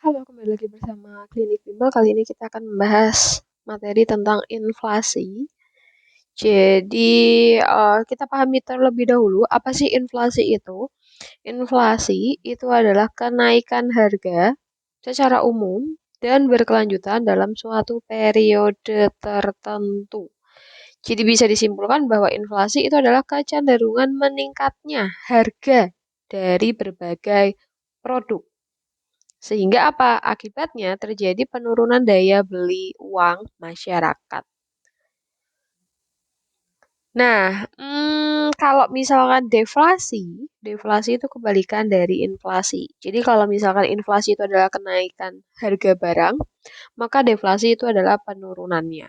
Halo, kembali lagi bersama Klinik Bimbel. Kali ini kita akan membahas materi tentang inflasi. Jadi, kita pahami terlebih dahulu apa sih inflasi itu. Inflasi itu adalah kenaikan harga secara umum dan berkelanjutan dalam suatu periode tertentu. Jadi bisa disimpulkan bahwa inflasi itu adalah kecenderungan meningkatnya harga dari berbagai produk. Sehingga apa? Akibatnya terjadi penurunan daya beli uang masyarakat. Nah, kalau misalkan deflasi itu kebalikan dari inflasi. Jadi kalau misalkan inflasi itu adalah kenaikan harga barang, maka deflasi itu adalah penurunannya.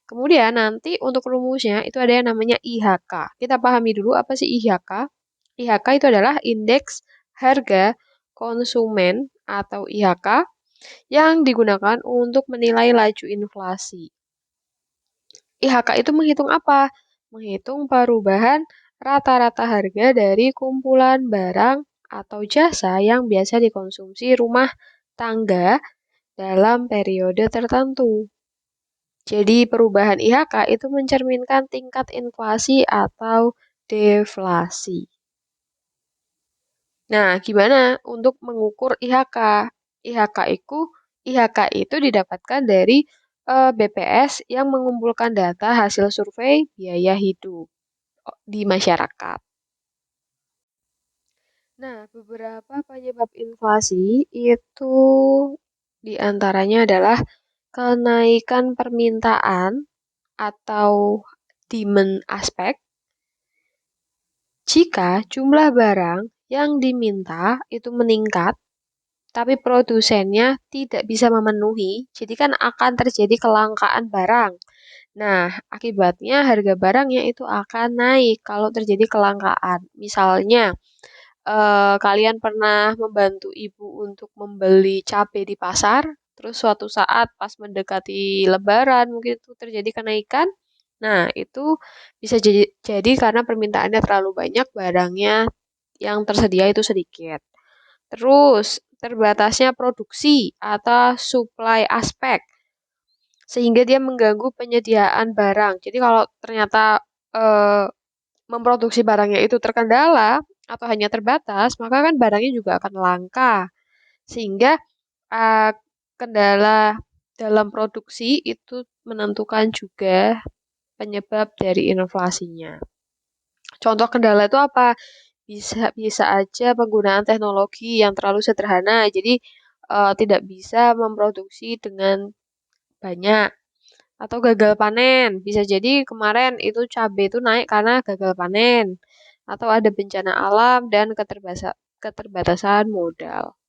Kemudian nanti untuk rumusnya itu ada yang namanya IHK. Kita pahami dulu apa sih IHK. IHK itu adalah indeks harga konsumen atau IHK yang digunakan untuk menilai laju inflasi. IHK itu menghitung apa? Menghitung perubahan rata-rata harga dari kumpulan barang atau jasa yang biasa dikonsumsi rumah tangga dalam periode tertentu. Jadi perubahan IHK itu mencerminkan tingkat inflasi atau deflasi. Nah, gimana untuk mengukur IHK? IHK itu didapatkan dari BPS yang mengumpulkan data hasil survei biaya hidup di masyarakat. Nah, beberapa penyebab inflasi itu diantaranya adalah kenaikan permintaan atau demand aspek. Jika jumlah barang yang diminta itu meningkat, tapi produsennya tidak bisa memenuhi, jadi kan akan terjadi kelangkaan barang. Nah, akibatnya harga barangnya itu akan naik kalau terjadi kelangkaan. Misalnya, kalian pernah membantu ibu untuk membeli cabai di pasar, terus suatu saat pas mendekati Lebaran mungkin itu terjadi kenaikan. Nah, itu bisa jadi karena permintaannya terlalu banyak, barangnya yang tersedia itu sedikit. Terus, terbatasnya produksi atau supply aspek, sehingga dia mengganggu penyediaan barang. Jadi kalau ternyata memproduksi barangnya itu terkendala atau hanya terbatas, maka kan barangnya juga akan langka. Sehingga uh, kendala dalam produksi itu menentukan juga penyebab dari inflasinya. Contoh kendala itu apa? Bisa aja penggunaan teknologi yang terlalu sederhana, jadi tidak bisa memproduksi dengan banyak. Atau gagal panen, bisa jadi kemarin itu cabai itu naik karena gagal panen. Atau ada bencana alam dan keterbatasan modal.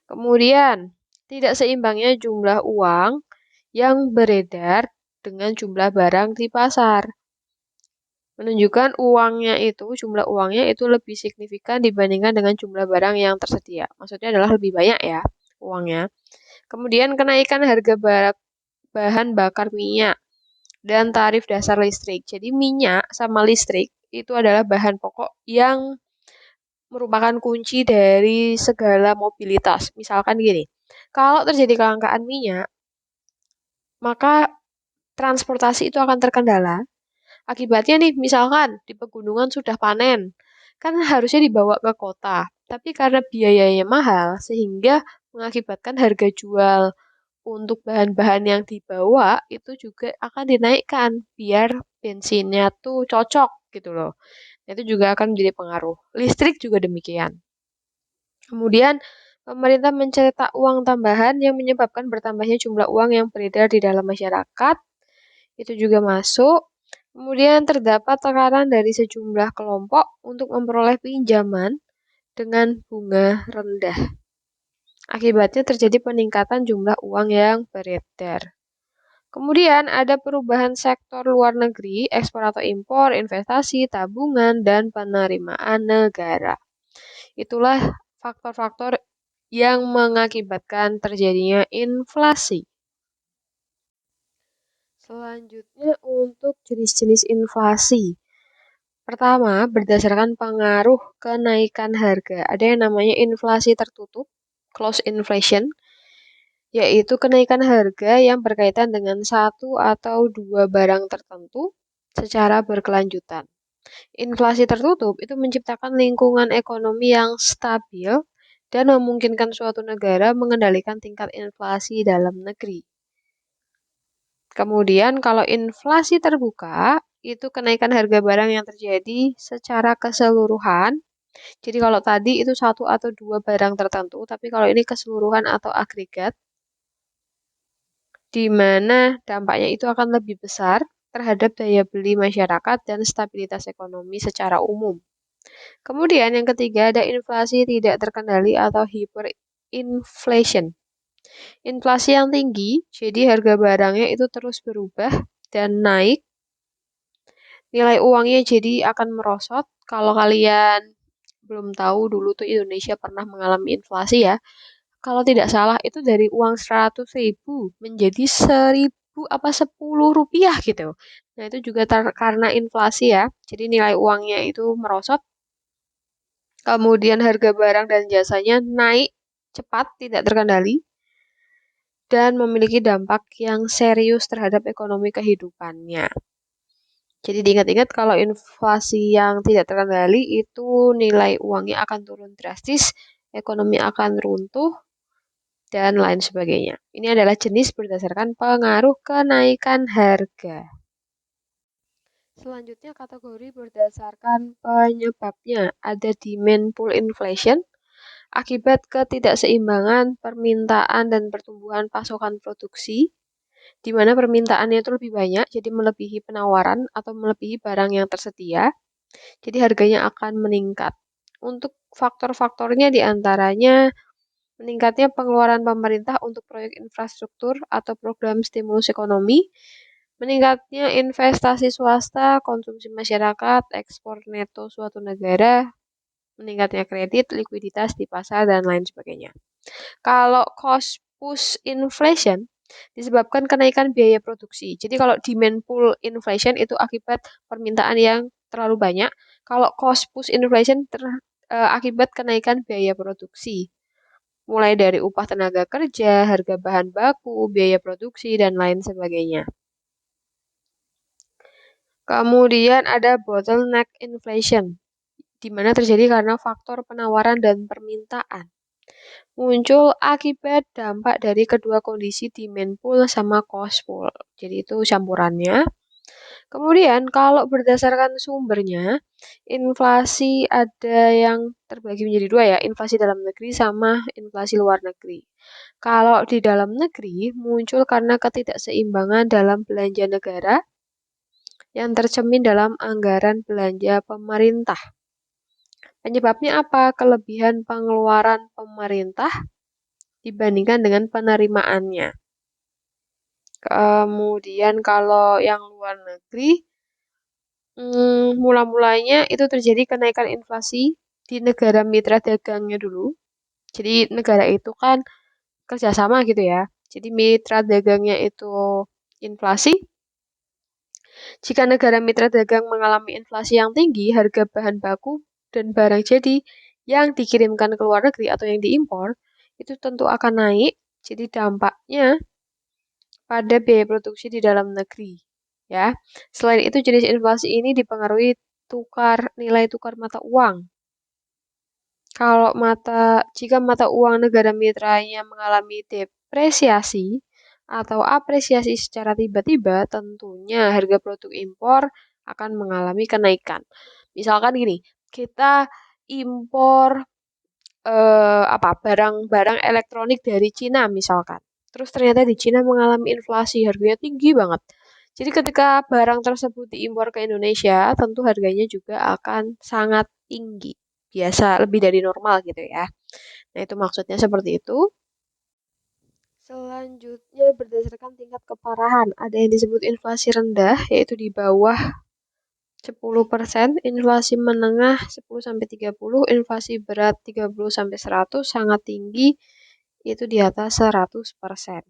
Kemudian, tidak seimbangnya jumlah uang yang beredar dengan jumlah barang di pasar. Menunjukkan jumlah uangnya itu lebih signifikan dibandingkan dengan jumlah barang yang tersedia. Maksudnya adalah lebih banyak ya uangnya. Kemudian kenaikan harga bahan bakar minyak dan tarif dasar listrik. Jadi minyak sama listrik itu adalah bahan pokok yang merupakan kunci dari segala mobilitas. Misalkan gini, kalau terjadi kelangkaan minyak, maka transportasi itu akan terkendala. Akibatnya nih, misalkan di pegunungan sudah panen, kan harusnya dibawa ke kota. Tapi karena biayanya mahal, sehingga mengakibatkan harga jual untuk bahan-bahan yang dibawa itu juga akan dinaikkan biar bensinnya tuh cocok gitu loh. Itu juga akan menjadi pengaruh. Listrik juga demikian. Kemudian pemerintah mencetak uang tambahan yang menyebabkan bertambahnya jumlah uang yang beredar di dalam masyarakat. Itu juga masuk. Kemudian terdapat tekanan dari sejumlah kelompok untuk memperoleh pinjaman dengan bunga rendah. Akibatnya terjadi peningkatan jumlah uang yang beredar. Kemudian ada perubahan sektor luar negeri, ekspor atau impor, investasi, tabungan, dan penerimaan negara. Itulah faktor-faktor yang mengakibatkan terjadinya inflasi. Selanjutnya untuk jenis-jenis inflasi. Pertama, berdasarkan pengaruh kenaikan harga. Ada yang namanya inflasi tertutup, close inflation. yaitu kenaikan harga yang berkaitan dengan satu atau dua barang tertentu secara berkelanjutan. Inflasi tertutup itu menciptakan lingkungan ekonomi yang stabil dan memungkinkan suatu negara mengendalikan tingkat inflasi dalam negeri. Kemudian kalau inflasi terbuka, itu kenaikan harga barang yang terjadi secara keseluruhan. Jadi kalau tadi itu satu atau dua barang tertentu, tapi kalau ini keseluruhan atau agregat, di mana dampaknya itu akan lebih besar terhadap daya beli masyarakat dan stabilitas ekonomi secara umum. Kemudian yang ketiga ada inflasi tidak terkendali atau hyperinflation. Inflasi yang tinggi, jadi harga barangnya itu terus berubah dan naik. Nilai uangnya jadi akan merosot. Kalau kalian belum tahu dulu tuh Indonesia pernah mengalami inflasi ya. Kalau tidak salah itu dari uang 100.000 menjadi 1.000 apa 10 rupiah gitu. Nah itu juga karena inflasi ya. Jadi nilai uangnya itu merosot. Kemudian harga barang dan jasanya naik cepat, tidak terkendali, dan memiliki dampak yang serius terhadap ekonomi kehidupannya. Jadi diingat-ingat kalau inflasi yang tidak terkendali itu nilai uangnya akan turun drastis, ekonomi akan runtuh, dan lain sebagainya. Ini adalah jenis berdasarkan pengaruh kenaikan harga. Selanjutnya kategori berdasarkan penyebabnya. Ada demand pull inflation, akibat ketidakseimbangan permintaan dan pertumbuhan pasokan produksi, di mana permintaannya itu lebih banyak, jadi melebihi penawaran atau melebihi barang yang tersedia, jadi harganya akan meningkat. Untuk faktor-faktornya diantaranya meningkatnya pengeluaran pemerintah untuk proyek infrastruktur atau program stimulus ekonomi, meningkatnya investasi swasta, konsumsi masyarakat, ekspor neto suatu negara, meningkatnya kredit, likuiditas di pasar, dan lain sebagainya. Kalau cost push inflation disebabkan kenaikan biaya produksi. Jadi kalau demand pull inflation itu akibat permintaan yang terlalu banyak. Kalau cost push inflation akibat kenaikan biaya produksi. Mulai dari upah tenaga kerja, harga bahan baku, biaya produksi, dan lain sebagainya. Kemudian ada bottleneck inflation, di mana terjadi karena faktor penawaran dan permintaan. Muncul akibat dampak dari kedua kondisi demand pull sama cost pull. Jadi itu campurannya. Kemudian kalau berdasarkan sumbernya, inflasi ada yang terbagi menjadi dua ya, inflasi dalam negeri sama inflasi luar negeri. Kalau di dalam negeri muncul karena ketidakseimbangan dalam belanja negara yang tercermin dalam anggaran belanja pemerintah. Penyebabnya apa? Kelebihan pengeluaran pemerintah dibandingkan dengan penerimaannya. Kemudian kalau yang luar negeri, mula-mulanya itu terjadi kenaikan inflasi di negara mitra dagangnya dulu. Jadi negara itu kan kerjasama gitu ya. Jadi mitra dagangnya itu inflasi. Jika negara mitra dagang mengalami inflasi yang tinggi, harga bahan baku dan barang jadi yang dikirimkan ke luar negeri atau yang diimpor, itu tentu akan naik. Jadi dampaknya pada biaya produksi di dalam negeri. Ya. Selain itu jenis inflasi ini dipengaruhi nilai tukar mata uang. Jika mata uang negara mitranya mengalami depresiasi atau apresiasi secara tiba-tiba, tentunya harga produk impor akan mengalami kenaikan. Misalkan gini, kita impor barang-barang elektronik dari Cina misalkan. Terus ternyata di Cina mengalami inflasi, harganya tinggi banget. Jadi ketika barang tersebut diimpor ke Indonesia, tentu harganya juga akan sangat tinggi. Biasa lebih dari normal gitu ya. Nah, itu maksudnya seperti itu. Selanjutnya berdasarkan tingkat keparahan, ada yang disebut inflasi rendah, yaitu di bawah 10%, inflasi menengah 10-30, inflasi berat 30-100, sangat tinggi itu di atas 100%.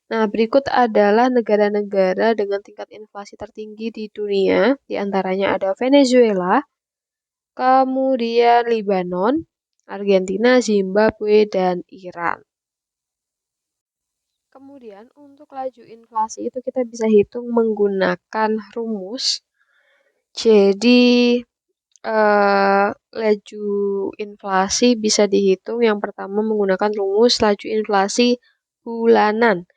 Nah, berikut adalah negara-negara dengan tingkat inflasi tertinggi di dunia, di antaranya ada Venezuela, kemudian Lebanon, Argentina, Zimbabwe, dan Iran. Kemudian untuk laju inflasi itu kita bisa hitung menggunakan rumus. Jadi laju inflasi bisa dihitung yang pertama menggunakan rumus laju inflasi bulanan.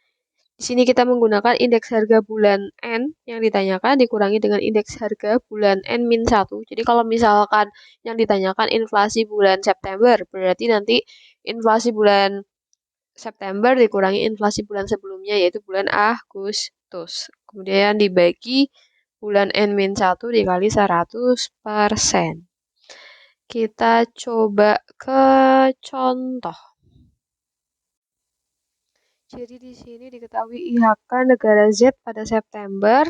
Di sini kita menggunakan indeks harga bulan N yang ditanyakan dikurangi dengan indeks harga bulan N-1. Jadi kalau misalkan yang ditanyakan inflasi bulan September, berarti nanti inflasi bulan September dikurangi inflasi bulan sebelumnya yaitu bulan Agustus. Kemudian dibagi bulan N-1 dikali 100%. Kita coba ke contoh. Jadi di sini diketahui IHK negara Z pada September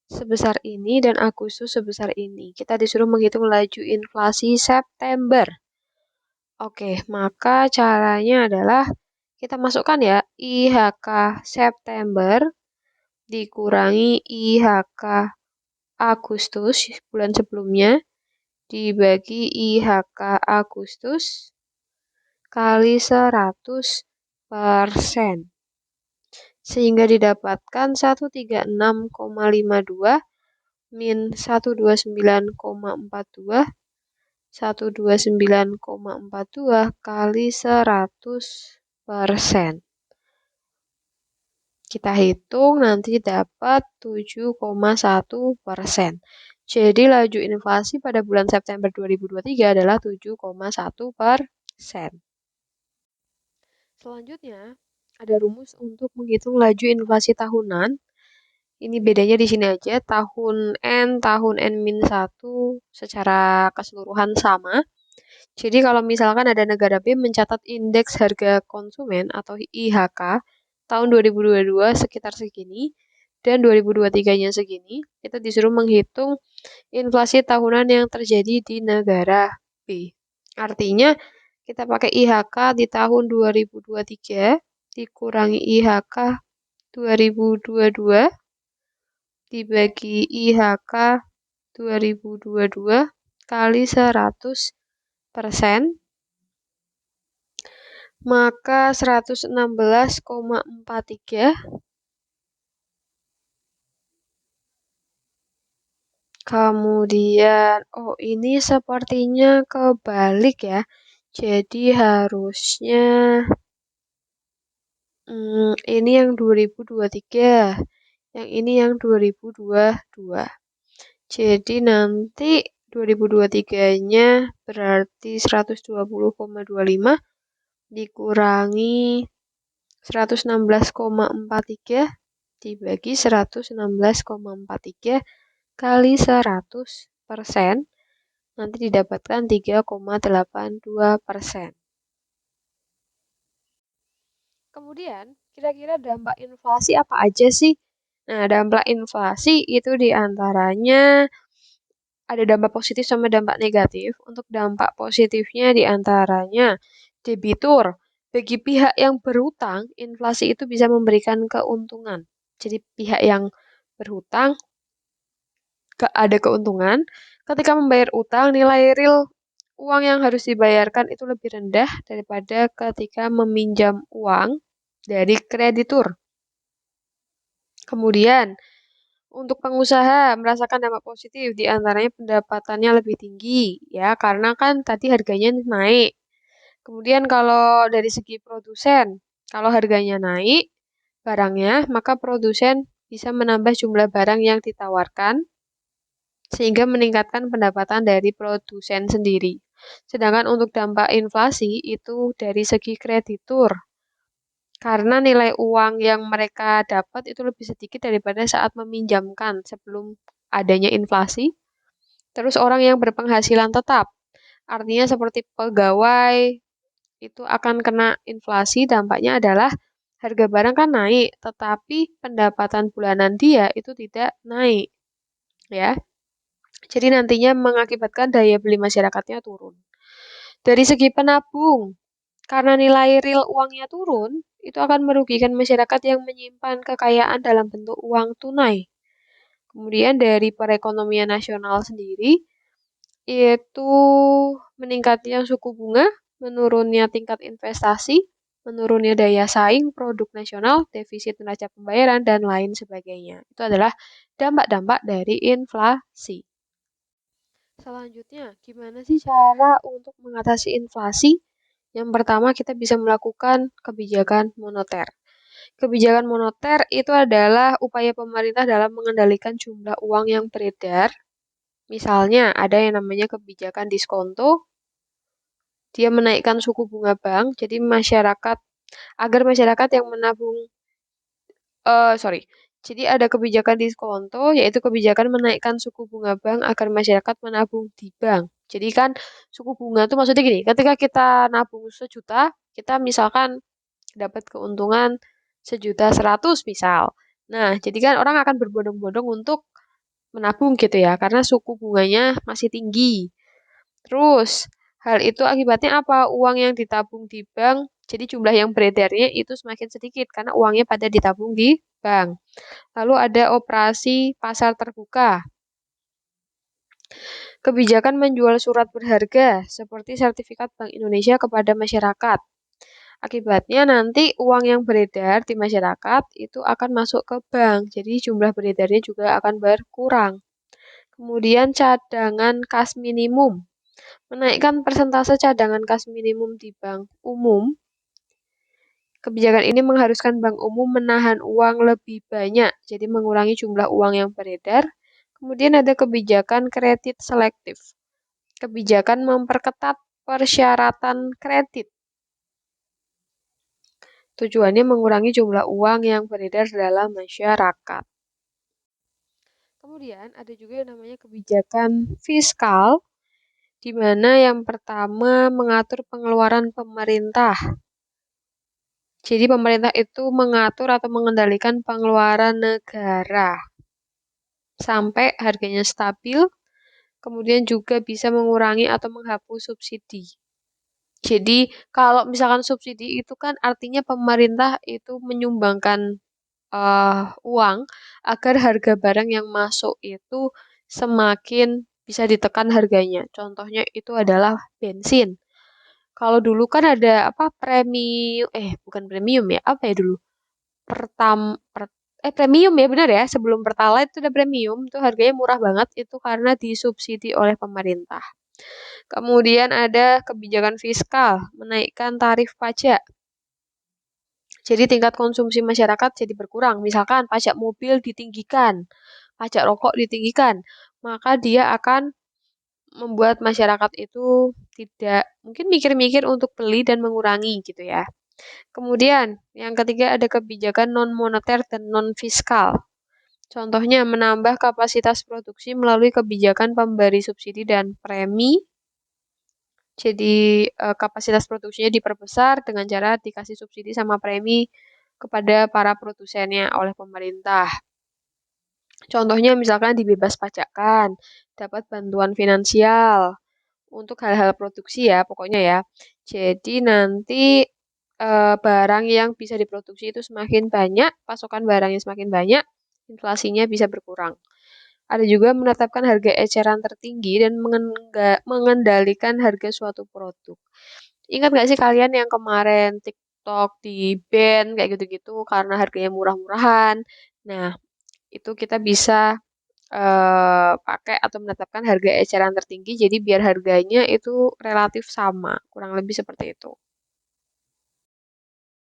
sebesar ini dan Agustus sebesar ini. Kita disuruh menghitung laju inflasi September. Oke, maka caranya adalah kita masukkan ya IHK September dikurangi IHK Agustus bulan sebelumnya dibagi IHK Agustus kali 100%. Sehingga didapatkan 136,52 min 129,42 129,42 kali 100%. Kita hitung nanti dapat 7,1%. Jadi laju inflasi pada bulan September 2023 adalah 7,1%. Selanjutnya, ada rumus untuk menghitung laju inflasi tahunan. Ini bedanya di sini aja, tahun N-1 secara keseluruhan sama. Jadi kalau misalkan ada negara B mencatat indeks harga konsumen atau IHK tahun 2022 sekitar segini dan 2023-nya segini, kita disuruh menghitung inflasi tahunan yang terjadi di negara B. Artinya kita pakai IHK di tahun 2023 dikurangi IHK 2022 dibagi IHK 2022 kali 100%, maka 116,43. Kemudian, ini sepertinya kebalik ya. Jadi harusnya ini yang 2023, yang ini yang 2022. Jadi nanti 2023-nya berarti 120,25 dikurangi 116,43 dibagi 116,43 kali 100%, nanti didapatkan 3,82%. Kemudian, kira-kira dampak inflasi apa aja sih? Nah, dampak inflasi itu diantaranya ada dampak positif sama dampak negatif. Untuk dampak positifnya diantaranya debitur. Bagi pihak yang berhutang, inflasi itu bisa memberikan keuntungan. Jadi pihak yang berhutang ada keuntungan. Ketika membayar utang, nilai real uang yang harus dibayarkan itu lebih rendah daripada ketika meminjam uang dari kreditur. Kemudian, untuk pengusaha merasakan dampak positif, diantaranya pendapatannya lebih tinggi, ya, karena kan tadi harganya naik. Kemudian kalau dari segi produsen, kalau harganya naik barangnya, maka produsen bisa menambah jumlah barang yang ditawarkan, sehingga meningkatkan pendapatan dari produsen sendiri. Sedangkan untuk dampak inflasi itu dari segi kreditur, karena nilai uang yang mereka dapat itu lebih sedikit daripada saat meminjamkan sebelum adanya inflasi. Terus orang yang berpenghasilan tetap, artinya seperti pegawai, itu akan kena inflasi. Dampaknya adalah harga barang kan naik, tetapi pendapatan bulanan dia itu tidak naik, ya. Jadi nantinya mengakibatkan daya beli masyarakatnya turun. Dari segi penabung, karena nilai real uangnya turun, itu akan merugikan masyarakat yang menyimpan kekayaan dalam bentuk uang tunai. Kemudian dari perekonomian nasional sendiri, itu meningkatnya suku bunga, menurunnya tingkat investasi, menurunnya daya saing produk nasional, defisit neraca pembayaran, dan lain sebagainya. Itu adalah dampak-dampak dari inflasi. Selanjutnya, gimana sih cara untuk mengatasi inflasi? Yang pertama, kita bisa melakukan kebijakan moneter. Kebijakan moneter itu adalah upaya pemerintah dalam mengendalikan jumlah uang yang beredar. Misalnya, ada yang namanya kebijakan diskonto, dia menaikkan suku bunga bank, jadi agar masyarakat yang menabung, sorry, jadi ada kebijakan diskonto, yaitu kebijakan menaikkan suku bunga bank agar masyarakat menabung di bank. Jadi kan suku bunga itu maksudnya gini, ketika kita nabung 1 juta, kita misalkan dapat keuntungan 1.100.000 misal. Nah, jadi kan orang akan berbondong-bondong untuk menabung gitu ya, karena suku bunganya masih tinggi. Terus, hal itu akibatnya apa? Uang yang ditabung di bank, jadi jumlah yang beredarnya itu semakin sedikit karena uangnya pada ditabung di bank. Lalu ada operasi pasar terbuka. Kebijakan menjual surat berharga seperti sertifikat Bank Indonesia kepada masyarakat. Akibatnya nanti uang yang beredar di masyarakat itu akan masuk ke bank, jadi jumlah beredarnya juga akan berkurang. Kemudian cadangan kas minimum. Menaikkan persentase cadangan kas minimum di bank umum. Kebijakan ini mengharuskan bank umum menahan uang lebih banyak, jadi mengurangi jumlah uang yang beredar. Kemudian ada kebijakan kredit selektif. Kebijakan memperketat persyaratan kredit. Tujuannya mengurangi jumlah uang yang beredar dalam masyarakat. Kemudian ada juga yang namanya kebijakan fiskal, di mana yang pertama mengatur pengeluaran pemerintah. Jadi pemerintah itu mengatur atau mengendalikan pengeluaran negara sampai harganya stabil, kemudian juga bisa mengurangi atau menghapus subsidi. Jadi kalau misalkan subsidi itu kan artinya pemerintah itu menyumbangkan uang agar harga barang yang masuk itu semakin bisa ditekan harganya. Contohnya itu adalah bensin. Kalau dulu kan ada apa bukan premium ya, apa ya dulu? Pertam per, Premium ya benar ya, sebelum Pertalite itu ada premium, itu harganya murah banget itu karena disubsidi oleh pemerintah. Kemudian ada kebijakan fiskal, menaikkan tarif pajak. Jadi tingkat konsumsi masyarakat jadi berkurang. Misalkan pajak mobil ditinggikan, pajak rokok ditinggikan, maka dia akan membuat masyarakat itu tidak mungkin mikir-mikir untuk beli dan mengurangi gitu ya. Kemudian yang ketiga ada kebijakan non moneter dan non fiskal. Contohnya menambah kapasitas produksi melalui kebijakan pemberi subsidi dan premi. Jadi kapasitas produksinya diperbesar dengan cara dikasih subsidi sama premi kepada para produsennya oleh pemerintah. Contohnya misalkan dibebas pajakan, dapat bantuan finansial untuk hal-hal produksi ya pokoknya ya. Jadi nanti barang yang bisa diproduksi itu semakin banyak, pasokan barangnya semakin banyak, inflasinya bisa berkurang. Ada juga menetapkan harga eceran tertinggi dan mengendalikan harga suatu produk. Ingat gak sih kalian yang kemarin TikTok di ban kayak gitu-gitu karena harganya murah-murahan? Nah, itu kita bisa pakai atau menetapkan harga eceran tertinggi jadi biar harganya itu relatif sama, kurang lebih seperti itu.